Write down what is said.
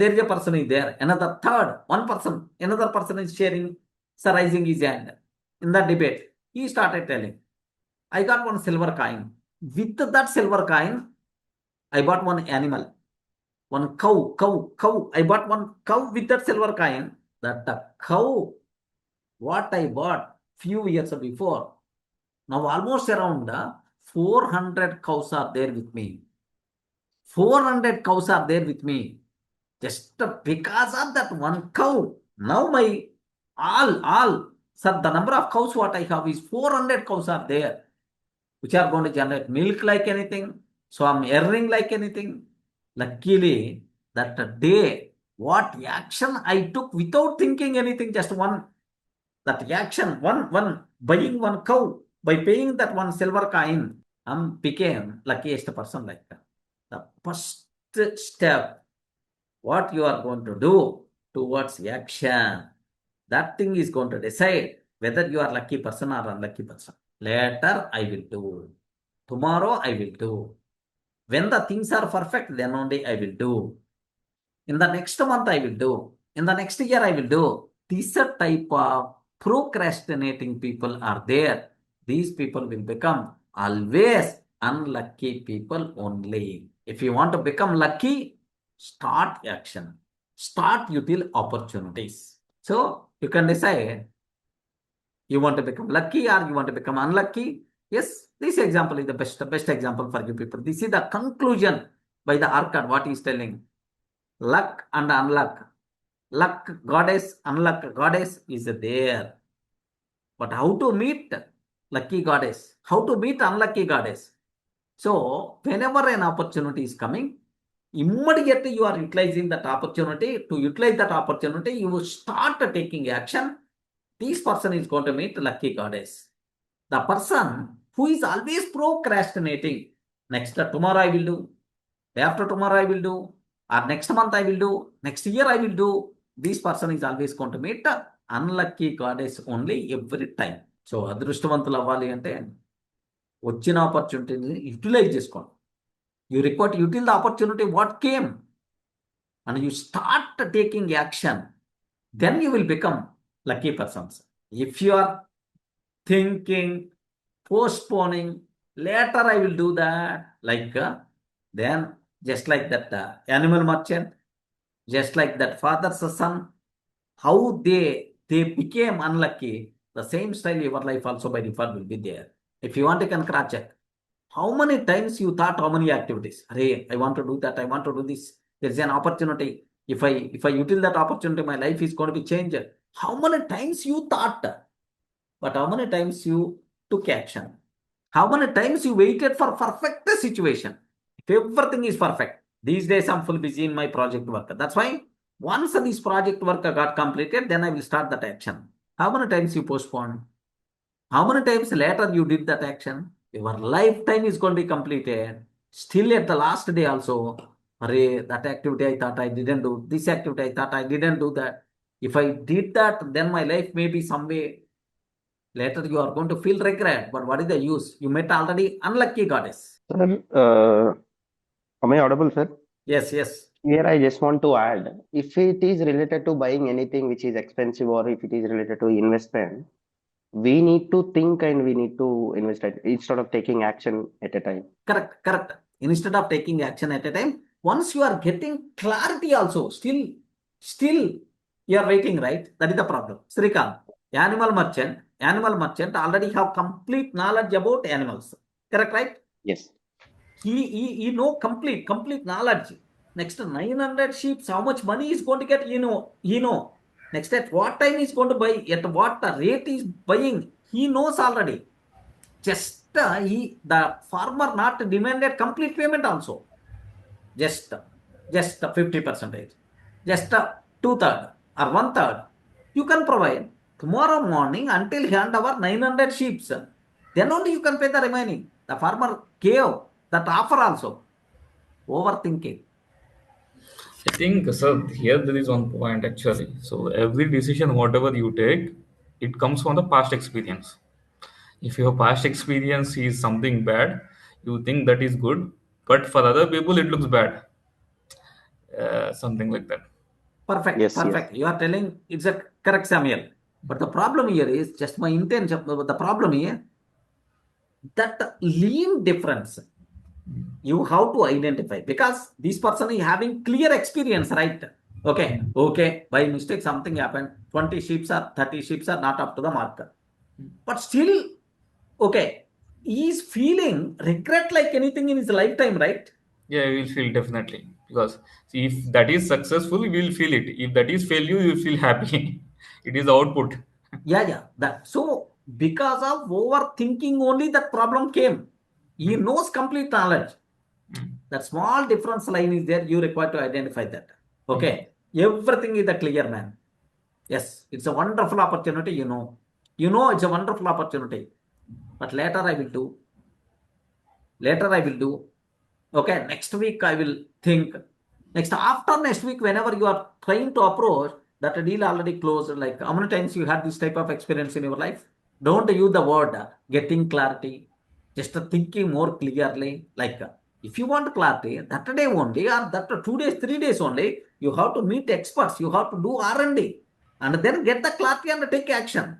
there is a person is there, another third, one person, another person is sharing, raising his hand in the debate. He started telling, I got one silver coin. With that silver coin, I bought one animal, one cow. I bought one cow with that silver coin. That the cow, what I bought few years before, now almost around 400 cows are there with me. 400 cows are there with me. Just because of that one cow. Now my sir, the number of cows what I have is 400 cows are there, which are going to generate milk like anything. So I'm earning like anything. Luckily, that day, what action I took without thinking anything, just one, that action, one buying one cow, by paying that one silver coin, became luckiest person like that. The first step, what you are going to do towards action, that thing is going to decide whether you are lucky person or unlucky person. Later I will do. Tomorrow I will do. When the things are perfect, then only I will do. In the next month I will do. In the next year I will do. These type of procrastinating people are there. These people will become always unlucky people only. If you want to become lucky, start action. Start util opportunities. So you can decide you want to become lucky or you want to become unlucky. Yes, this example is the best example for you people. This is the conclusion by the archon, what he is telling. Luck and unluck. Luck goddess, unluck goddess is there. But how to meet lucky goddess? How to meet unlucky goddess? So whenever an opportunity is coming, immediately you are utilizing that opportunity. To utilize that opportunity, you will start taking action. This person is going to meet lucky goddess. The person who is always procrastinating, next tomorrow I will do, day after tomorrow I will do, or next month I will do, next year I will do, this person is always going to meet unlucky goddess only every time. So అదృష్టవంతులు అవ్వాలి అంటే వచ్చిన ఆపర్చునిటీని utilise చేసుకోండి. You require to utilize the opportunity what came, and you start taking action, then you will become lucky persons. If you are thinking, postponing, later I will do that, like then just like that animal merchant, just like that father's son, how they became unlucky, the same style your life also by default will be there. If you want, you can cross check. How many times you thought how many activities? Hey, I want to do that, I want to do this. There's an opportunity. If I utilize that opportunity, my life is going to be changed. How many times you thought? But how many times you took action? How many times you waited for perfect situation? If everything is perfect, these days I'm full busy in my project work. That's why once this project work got completed, then I will start that action. How many times you postponed? How many times later you did that action? Your lifetime is going to be completed. Still at the last day also, that activity I thought I didn't do. This activity I thought I didn't do that. If I did that, then my life may be some way. Later you are going to feel regret. But what is the use? You met already unlucky goddess. Sir, am I audible, sir? Yes. Here I just want to add, if it is related to buying anything which is expensive, or if it is related to investment, we need to think and we need to invest it instead of taking action at a time. Correct. Instead of taking action at a time, once you are getting clarity also, still you are waiting, right? That is the problem. Srikant, animal merchant already have complete knowledge about animals. Correct, right? Yes. He know complete knowledge. Next 900 sheep, how much money is going to get, he know. Next, at what time is going to buy, at what the rate is buying, he knows already. Just the farmer not demanded complete payment also. Just 50%, just 2/3 or 1/3 you can provide. Tomorrow morning until hand over 900 sheep, then only you can pay the remaining. The farmer gave that offer also. Overthinking. I think, sir, here there is one point actually. So every decision, whatever you take, it comes from the past experience. If your past experience is something bad, you think that is good, but for other people it looks bad. something like that. Perfect, Yes, yes. perfect. You are telling it's a correct, Samuel. But the problem here is just my intention. The problem here that lean difference you have to identify because this person is having clear experience, right? Okay, by mistake something happened. 20 sheeps or 30 sheeps are not up to the mark. But still, okay, he is feeling regret like anything in his lifetime, right? Yeah, you will feel definitely because see, if that is successful, you will feel it. If that is failure, you will feel happy. It is output. Yeah. That so because of overthinking only that problem came. He knows complete knowledge. That small difference line is there. You require to identify that. Okay, everything is a clear man. Yes, it's a wonderful opportunity. It's a wonderful opportunity. But later I will do. Later I will do. Okay, next week I will think. After next week, whenever you are trying to approach that deal already closed, like how many times you had this type of experience in your life? Don't use the word getting clarity, just thinking more clearly. Like if you want clarity, that day only or that 2 days, 3 days only, you have to meet experts. You have to do R&D and then get the clarity and take action.